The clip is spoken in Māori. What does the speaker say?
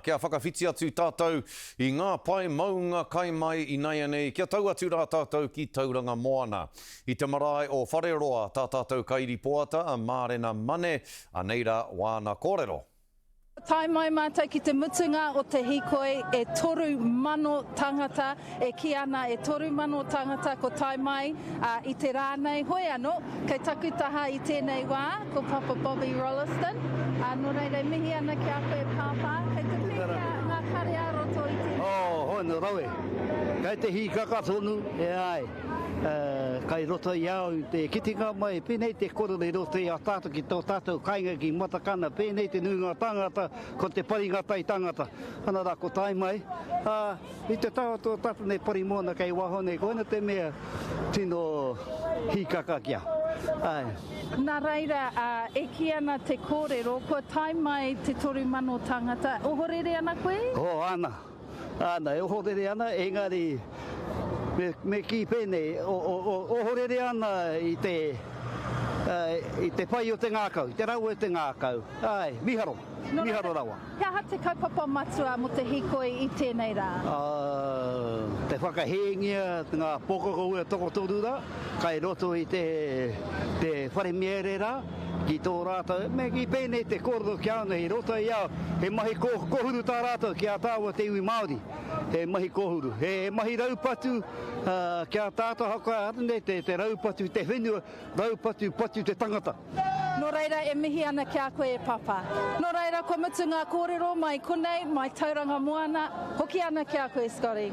Kia whakawhiti atu tātou I ngā pai maunga kai mai I nei anei. Kia tau atu rā tātou ki Tauranga Moana. I te marae o Whareroa, tā tātou kairi poata, a Mārena Mane, a Neira Wāna Kōrero. Tai mai mātai ki te mutunga o te hikoi e toru mano tangata, e ki ana e toru mano tangata ko tai mai I te rānei. Hoi anō, kei takutaha I tēnei wā, ko Papa Bobby Rolliston. Nō reira mihi ana ki a koe pāpā, kei te pēkia ngā kare aroto I tēnei. Hoi nō rawe, kei te hikaka tonu, e ai. Kai roto I au te kitinga mai, pēnei te korore roto I a tātou ki tō tātou kainga ki matakana, pēnei te nuinga tangata, ko te paringatai tangata. Ana rā ko tai mai, I te tātou tātou nei parimona kei wahone, koina te mea tino hikaka kia. Ai. Nā reira, e ki ana te kōrero, ko tai mai te toru mano tangata, ohorere ana koe? Ana, e ohorere ana, engari, me ki pēnei, ohorere ana I te pai o te ngākau, te rau e te ngākau. Ai, miharo rawa. Kia ha te kaupapa matua mo te hikoi I tēnei rā? Te whakahengia, ngā pokoko ua tokotoru rā, kai roto I te wharemiere rā, ki tō rātou, me ki pēnei te kōrero ki ana I roto I au, he mahi kōhuru tā rātou ki a tāua te iwi Māori, he mahi kōhuru. He mahi raupatu ki a tātou haka arane, te raupatu te whenua, raupatu te tangata. Nō reira e mihi ana ki a koe e papa. Nō reira ko mutu ngā kōrero mai konei, mai Tauranga Moana, hoki ana ki a koe Scotty.